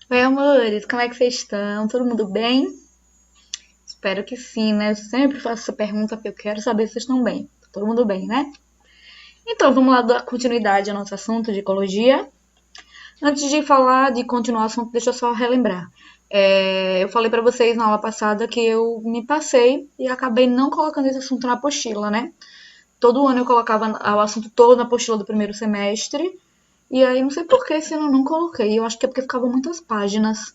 Oi, amores, como é que vocês estão? Todo mundo bem? Espero que sim, né? Eu sempre faço essa pergunta porque eu quero saber se vocês estão bem. Todo mundo bem, né? Então, vamos lá dar continuidade ao nosso assunto de ecologia. Antes de falar de continuar o assunto, deixa eu só relembrar. Eu falei pra vocês na aula passada que eu me passei e acabei não colocando esse assunto na apostila, né? Todo ano eu colocava o assunto todo na apostila do primeiro semestre. E aí, não sei por que esse ano eu não coloquei. Eu acho que é porque ficavam muitas páginas.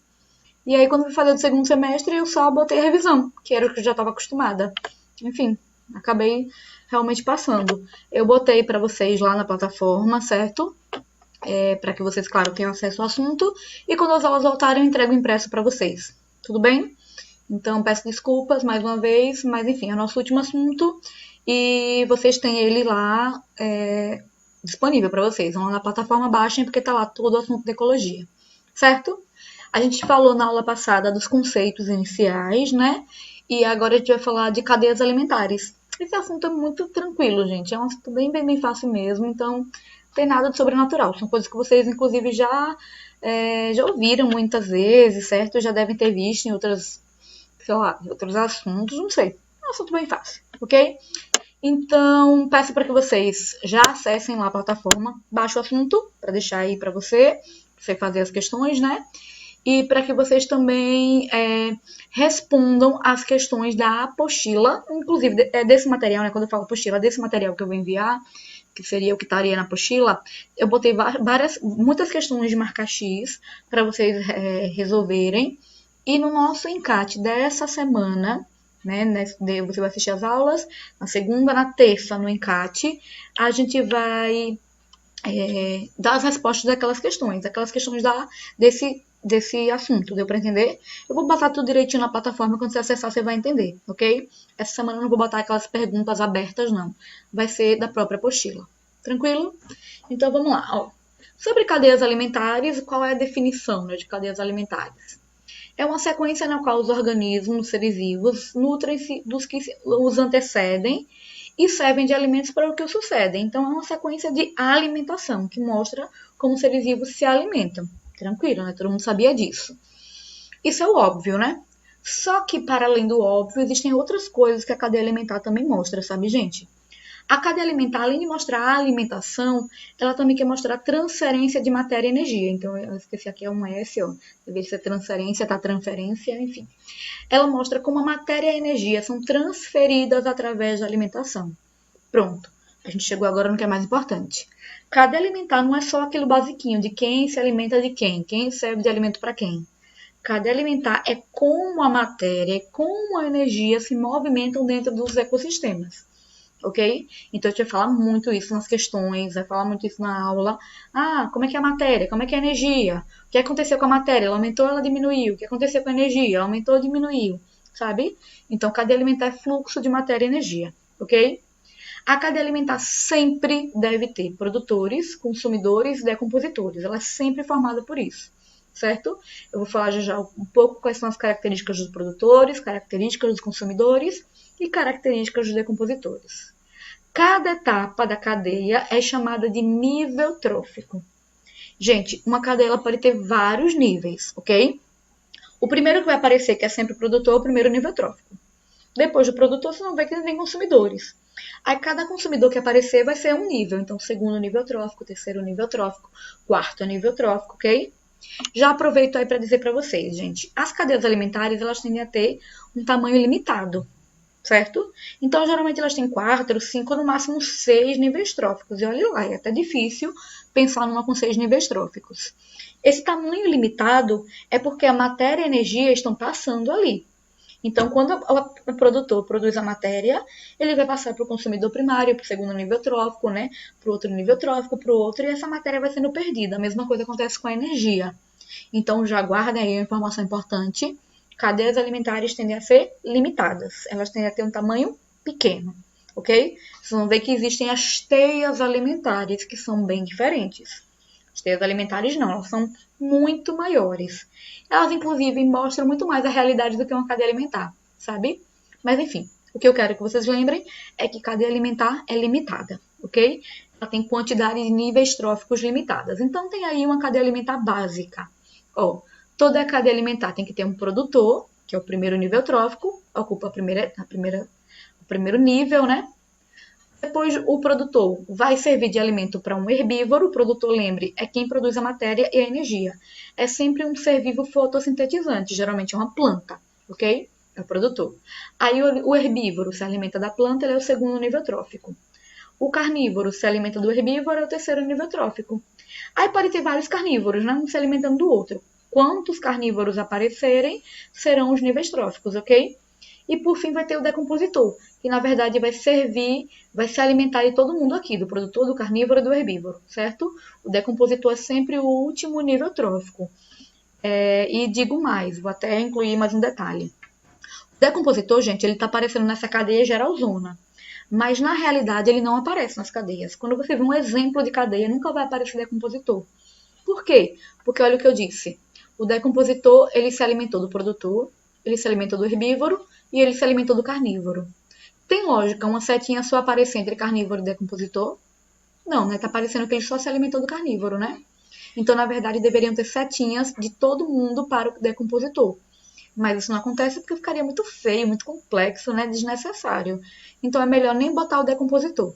E aí, quando fui fazer do segundo semestre, eu só botei a revisão, que era o que eu já estava acostumada. Enfim, acabei realmente passando. Eu botei para vocês lá na plataforma, certo? Para que vocês, claro, tenham acesso ao assunto. E quando as aulas voltarem, eu entrego impresso para vocês. Tudo bem? Então, peço desculpas mais uma vez, mas enfim, é o nosso último assunto. E vocês têm ele lá disponível para vocês. Vão lá na plataforma, baixem, porque tá lá todo o assunto de ecologia. Certo? A gente falou na aula passada dos conceitos iniciais, né? E agora a gente vai falar de cadeias alimentares. Esse assunto é muito tranquilo, gente. É um assunto bem fácil mesmo. Então, não tem nada de sobrenatural. São coisas que vocês, inclusive, já ouviram muitas vezes, certo? Já devem ter visto em outras, sei lá, outros assuntos. Não sei. É um assunto bem fácil, ok? Então, peço para que vocês já acessem lá a plataforma, baixem o assunto, para deixar aí para você fazer as questões, né? E para que vocês também respondam as questões da apostila, inclusive desse material, né? Quando eu falo apostila, desse material que eu vou enviar, que seria o que estaria na apostila, eu botei muitas questões de marcar X para vocês resolverem. E no nosso encate dessa semana, né? Você vai assistir as aulas na segunda, na terça, no encate, a gente vai dar as respostas daquelas questões, desse assunto, deu para entender? Eu vou botar tudo direitinho na plataforma, quando você acessar você vai entender, ok? Essa semana eu não vou botar aquelas perguntas abertas, não. Vai ser da própria apostila. Tranquilo? Então vamos lá. Ó. Sobre cadeias alimentares, qual é a definição, né, de cadeias alimentares? É uma sequência na qual os organismos, seres vivos, nutrem-se dos que os antecedem e servem de alimentos para o que os sucedem. Então, é uma sequência de alimentação que mostra como os seres vivos se alimentam. Tranquilo, né? Todo mundo sabia disso. Isso é o óbvio, né? Só que, para além do óbvio, existem outras coisas que a cadeia alimentar também mostra, sabe, gente? A cadeia alimentar, além de mostrar a alimentação, ela também quer mostrar transferência de matéria e energia. Então, eu esqueci aqui, é um S, ó. Em vez de ser transferência, tá transferência, enfim. Ela mostra como a matéria e a energia são transferidas através da alimentação. Pronto. A gente chegou agora no que é mais importante. Cadeia alimentar não é só aquilo basiquinho de quem se alimenta de quem serve de alimento para quem. Cadeia alimentar é como a matéria e como a energia se movimentam dentro dos ecossistemas. Ok? Então a gente vai falar muito isso nas questões, vai falar muito isso na aula. Ah, como é que é a matéria? Como é que é a energia? O que aconteceu com a matéria? Ela aumentou ou ela diminuiu? O que aconteceu com a energia? Ela aumentou ou diminuiu? Sabe? Então, cadeia alimentar é fluxo de matéria e energia, ok? A cadeia alimentar sempre deve ter produtores, consumidores e decompositores. Ela é sempre formada por isso, certo? Eu vou falar já um pouco quais são as características dos produtores, características dos consumidores e características dos decompositores. Cada etapa da cadeia é chamada de nível trófico. Gente, uma cadeia ela pode ter vários níveis, ok? O primeiro que vai aparecer, que é sempre o produtor, é o primeiro nível trófico. Depois do produtor, você não vê que tem consumidores. Aí cada consumidor que aparecer vai ser um nível. Então, segundo nível trófico, terceiro nível trófico, quarto nível trófico, ok? Já aproveito aí para dizer para vocês, gente, as cadeias alimentares elas tendem a ter um tamanho limitado, certo? Então, geralmente elas têm 4, 5, no máximo 6 níveis tróficos. E olha lá, é até difícil pensar numa com 6 níveis tróficos. Esse tamanho limitado é porque a matéria e a energia estão passando ali. Então, quando o produtor produz a matéria, ele vai passar para o consumidor primário, para o segundo nível trófico, né? Para o outro nível trófico, para o outro, e essa matéria vai sendo perdida. A mesma coisa acontece com a energia. Então, já guardem aí uma informação importante. Cadeias alimentares tendem a ser limitadas. Elas tendem a ter um tamanho pequeno, ok? Vocês vão ver que existem as teias alimentares, que são bem diferentes. As teias alimentares não, elas são muito maiores. Elas, inclusive, mostram muito mais a realidade do que uma cadeia alimentar, sabe? Mas, enfim, o que eu quero que vocês lembrem é que cadeia alimentar é limitada, ok? Ela tem quantidade de níveis tróficos limitadas. Então, tem aí uma cadeia alimentar básica. Ó, Toda a cadeia alimentar tem que ter um produtor, que é o primeiro nível trófico, ocupa o primeiro nível, né? Depois, o produtor vai servir de alimento para um herbívoro. O produtor, lembre, é quem produz a matéria e a energia. É sempre um ser vivo fotossintetizante, geralmente é uma planta, ok? É o produtor. Aí, o herbívoro se alimenta da planta, ele é o segundo nível trófico. O carnívoro se alimenta do herbívoro, é o terceiro nível trófico. Aí pode ter vários carnívoros, né? Um se alimentando do outro. Quantos carnívoros aparecerem serão os níveis tróficos, ok? E por fim vai ter o decompositor, que na verdade vai se alimentar de todo mundo aqui, do produtor, do carnívoro e do herbívoro, certo? O decompositor é sempre o último nível trófico. E digo mais, vou até incluir mais um detalhe. O decompositor, gente, ele está aparecendo nessa cadeia geralzona. Mas na realidade ele não aparece nas cadeias. Quando você vê um exemplo de cadeia, nunca vai aparecer decompositor. Por quê? Porque olha o que eu disse. O decompositor, ele se alimentou do produtor, ele se alimentou do herbívoro e ele se alimentou do carnívoro. Tem lógica uma setinha só aparecer entre carnívoro e decompositor? Não, né? Tá parecendo que ele só se alimentou do carnívoro, né? Então, na verdade, deveriam ter setinhas de todo mundo para o decompositor. Mas isso não acontece porque ficaria muito feio, muito complexo, né? Desnecessário. Então é melhor nem botar o decompositor.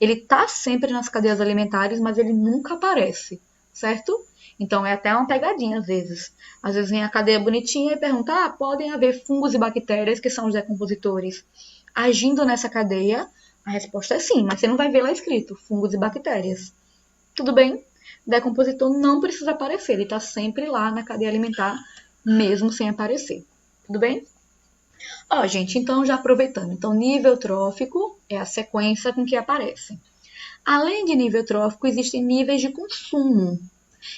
Ele tá sempre nas cadeias alimentares, mas ele nunca aparece, certo? Então é até uma pegadinha às vezes. Às vezes vem a cadeia bonitinha e pergunta, podem haver fungos e bactérias, que são os decompositores, agindo nessa cadeia? A resposta é sim, mas você não vai ver lá escrito, fungos e bactérias. Tudo bem? Decompositor não precisa aparecer, ele está sempre lá na cadeia alimentar, mesmo sem aparecer. Tudo bem? Gente, então já aproveitando. Então, nível trófico é a sequência com que aparece. Além de nível trófico, existem níveis de consumo.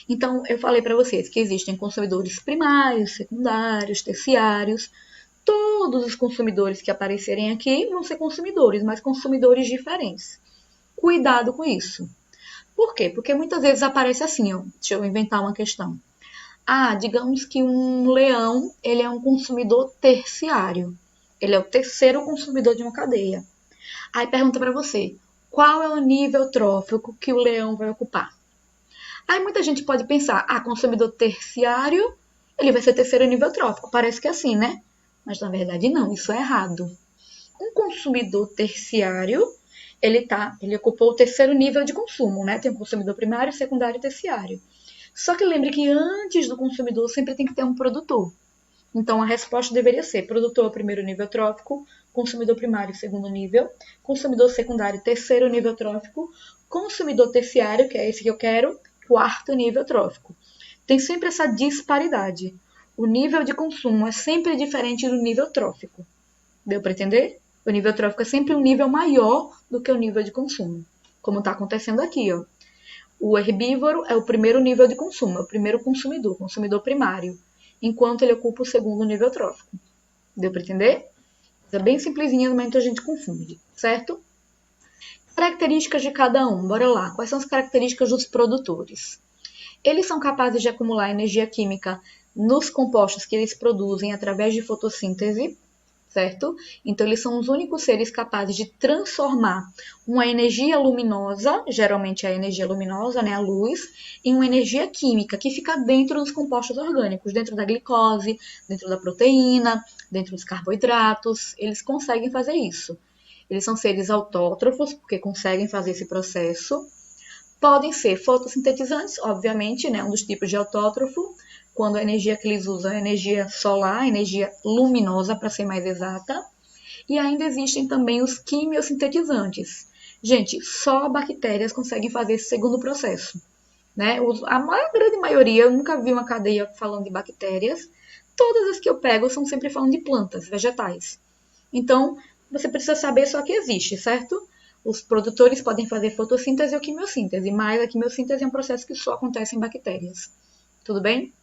Então, eu falei para vocês que existem consumidores primários, secundários, terciários. Todos os consumidores que aparecerem aqui vão ser consumidores, mas consumidores diferentes. Cuidado com isso. Por quê? Porque muitas vezes aparece assim, deixa eu inventar uma questão. Digamos que um leão, ele é um consumidor terciário. Ele é o terceiro consumidor de uma cadeia. Aí pergunta para você, qual é o nível trófico que o leão vai ocupar? Aí muita gente pode pensar, consumidor terciário, ele vai ser terceiro nível trófico. Parece que é assim, né? Mas na verdade não, isso é errado. Um consumidor terciário, ele ocupou o terceiro nível de consumo, né? Tem um consumidor primário, secundário e terciário. Só que lembre que antes do consumidor sempre tem que ter um produtor. Então, a resposta deveria ser produtor, primeiro nível trófico, consumidor primário, segundo nível, consumidor secundário, terceiro nível trófico, consumidor terciário, que é esse que eu quero, quarto nível trófico. Tem sempre essa disparidade. O nível de consumo é sempre diferente do nível trófico. Deu para entender? O nível trófico é sempre um nível maior do que o nível de consumo. Como está acontecendo aqui, O herbívoro é o primeiro nível de consumo, é o primeiro consumidor primário, enquanto ele ocupa o segundo nível trófico. Deu para entender? É bem simplesinha, mas muita gente confunde, certo? Características de cada um, bora lá. Quais são as características dos produtores? Eles são capazes de acumular energia química nos compostos que eles produzem através de fotossíntese, certo? Então, eles são os únicos seres capazes de transformar uma energia luminosa, geralmente a energia luminosa, né, a luz, em uma energia química que fica dentro dos compostos orgânicos, dentro da glicose, dentro da proteína, dentro dos carboidratos. Eles conseguem fazer isso. Eles são seres autótrofos, porque conseguem fazer esse processo. Podem ser fotossintetizantes, obviamente, né, um dos tipos de autótrofo, quando a energia que eles usam é energia solar, energia luminosa, para ser mais exata. E ainda existem também os quimiosintetizantes. Gente, só bactérias conseguem fazer esse segundo processo, né? A grande maioria, eu nunca vi uma cadeia falando de bactérias. Todas as que eu pego são sempre falando de plantas, vegetais. Então, você precisa saber só que existe, certo? Os produtores podem fazer fotossíntese ou quimiossíntese, mas a quimiossíntese é um processo que só acontece em bactérias. Tudo bem?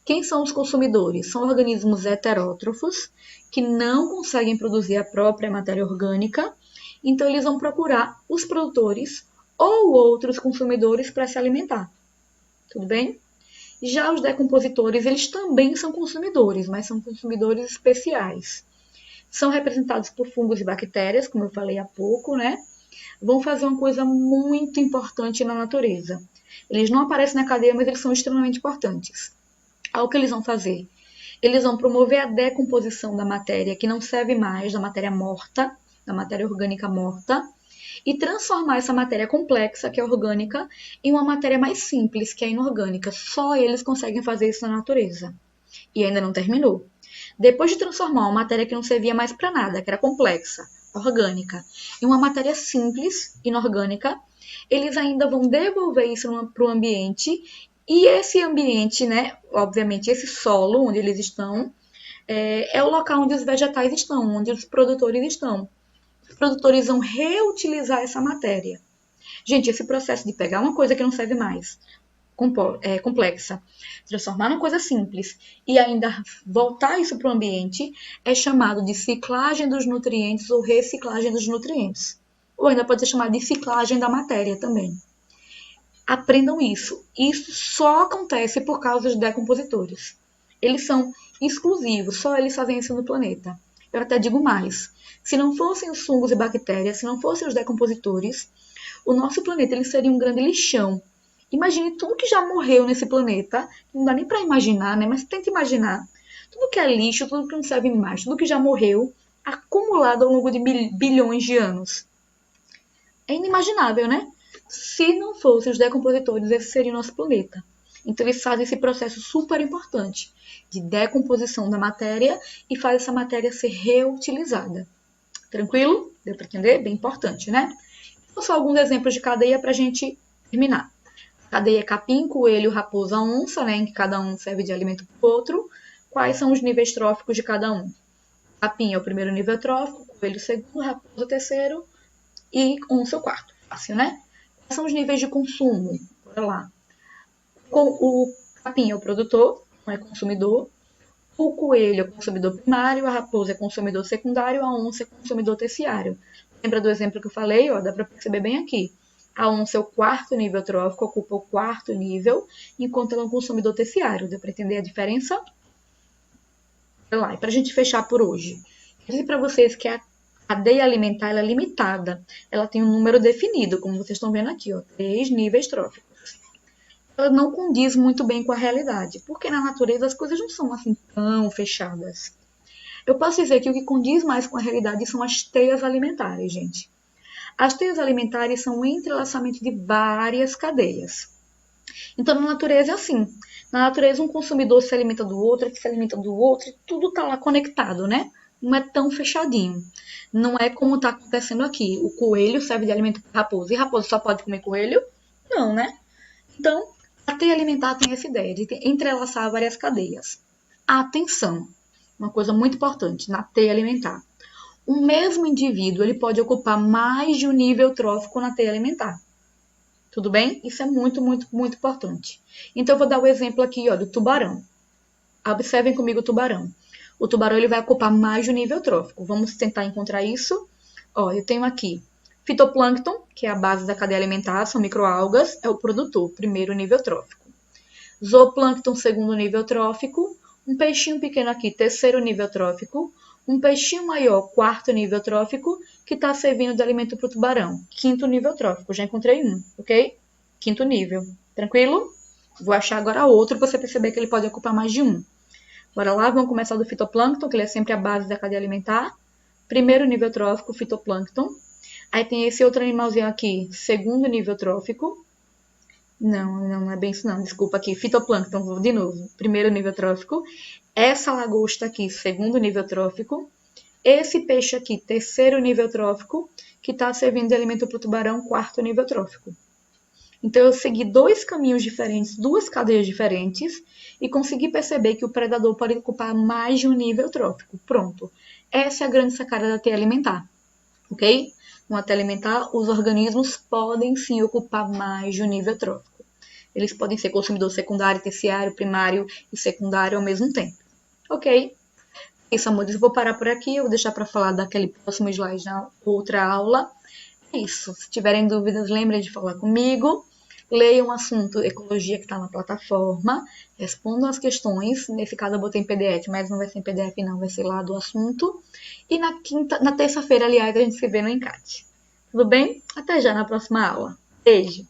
Quem são os consumidores? São organismos heterótrofos que não conseguem produzir a própria matéria orgânica, então eles vão procurar os produtores ou outros consumidores para se alimentar. Tudo bem? Já os decompositores, eles também são consumidores, mas são consumidores especiais. São representados por fungos e bactérias, como eu falei há pouco, né? Vão fazer uma coisa muito importante na natureza. Eles não aparecem na cadeia, mas eles são extremamente importantes. Aí o que eles vão fazer? Eles vão promover a decomposição da matéria que não serve mais, da matéria morta, da matéria orgânica morta, e transformar essa matéria complexa, que é orgânica, em uma matéria mais simples, que é inorgânica. Só eles conseguem fazer isso na natureza. E ainda não terminou. Depois de transformar uma matéria que não servia mais para nada, que era complexa, orgânica, em uma matéria simples, inorgânica, eles ainda vão devolver isso para o ambiente. E esse ambiente, né, obviamente esse solo onde eles estão, é o local onde os vegetais estão, onde os produtores estão. Os produtores vão reutilizar essa matéria. Gente, esse processo de pegar uma coisa que não serve mais, complexa, transformar numa coisa simples e ainda voltar isso para o ambiente é chamado de ciclagem dos nutrientes ou reciclagem dos nutrientes. Ou ainda pode ser chamado de ciclagem da matéria também. Aprendam isso. Isso só acontece por causa dos decompositores. Eles são exclusivos, só eles fazem isso no planeta. Eu até digo mais. Se não fossem os fungos e bactérias, se não fossem os decompositores, o nosso planeta ele seria um grande lixão. Imagine tudo que já morreu nesse planeta. Não dá nem para imaginar, né? Mas tenta imaginar. Tudo que é lixo, tudo que não serve mais, tudo que já morreu, acumulado ao longo de bilhões de anos. É inimaginável, né? Se não fossem os decompositores, esse seria o nosso planeta. Então, eles fazem esse processo super importante de decomposição da matéria e faz essa matéria ser reutilizada. Tranquilo? Deu para entender? Bem importante, né? Então, só alguns exemplos de cadeia para a gente terminar. Cadeia capim, coelho, raposa, onça, né? Em que cada um serve de alimento para o outro. Quais são os níveis tróficos de cada um? Capim é o primeiro nível trófico, coelho o segundo, raposa o terceiro e onça o quarto. Fácil, né? Quais são os níveis de consumo? Bora lá. O capim é o produtor, não é consumidor. O coelho é consumidor primário, a raposa é consumidor secundário, a onça é consumidor terciário. Lembra do exemplo que eu falei? Ó, dá para perceber bem aqui. A onça é o quarto nível trófico, ocupa o quarto nível, enquanto ela é um consumidor terciário. Deu para entender a diferença? Olha lá, e para a gente fechar por hoje, eu disse para vocês que a cadeia alimentar ela é limitada. Ela tem um número definido, como vocês estão vendo aqui, ó, 3 níveis tróficos. Ela não condiz muito bem com a realidade, porque na natureza as coisas não são assim tão fechadas. Eu posso dizer que o que condiz mais com a realidade são as teias alimentares, gente. As teias alimentares são um entrelaçamento de várias cadeias. Então, na natureza é assim. Na natureza, um consumidor se alimenta do outro, que se alimenta do outro, e tudo está lá conectado, né? Não é tão fechadinho. Não é como está acontecendo aqui. O coelho serve de alimento para raposa. E raposa só pode comer coelho? Não, né? Então, a teia alimentar tem essa ideia de entrelaçar várias cadeias. Atenção! Uma coisa muito importante na teia alimentar. O mesmo indivíduo ele pode ocupar mais de um nível trófico na teia alimentar. Tudo bem? Isso é muito, muito, muito importante. Então, eu vou dar o exemplo aqui ó, do tubarão. Observem comigo o tubarão. O tubarão ele vai ocupar mais de um nível trófico. Vamos tentar encontrar isso. Ó, eu tenho aqui fitoplâncton, que é a base da cadeia alimentar, são microalgas, é o produtor, primeiro nível trófico. Zooplâncton, segundo nível trófico. Um peixinho pequeno aqui, terceiro nível trófico. Um peixinho maior, quarto nível trófico, que está servindo de alimento para o tubarão. Quinto nível trófico, já encontrei um, ok? Quinto nível, tranquilo? Vou achar agora outro para você perceber que ele pode ocupar mais de um. Bora lá, vamos começar do fitoplâncton, que ele é sempre a base da cadeia alimentar. Primeiro nível trófico, fitoplâncton. Aí tem esse outro animalzinho aqui, segundo nível trófico. Não é bem isso não, desculpa aqui. Fitoplâncton, vou de novo. Primeiro nível trófico. Essa lagosta aqui, segundo nível trófico. Esse peixe aqui, terceiro nível trófico, que está servindo de alimento para o tubarão, quarto nível trófico. Então, eu segui dois caminhos diferentes, duas cadeias diferentes, e consegui perceber que o predador pode ocupar mais de um nível trófico. Pronto. Essa é a grande sacada da teia alimentar, ok? Na teia alimentar, os organismos podem sim ocupar mais de um nível trófico. Eles podem ser consumidor secundário, terciário, primário e secundário ao mesmo tempo. Ok? Isso, amores, eu vou parar por aqui. Eu vou deixar para falar daquele próximo slide na outra aula. É isso. Se tiverem dúvidas, lembrem de falar comigo. Leiam o assunto ecologia que está na plataforma. Respondam as questões. Nesse caso, eu botei em PDF, mas não vai ser em PDF, não. Vai ser lá do assunto. E na terça-feira, aliás, a gente se vê no encarte. Tudo bem? Até já na próxima aula. Beijo!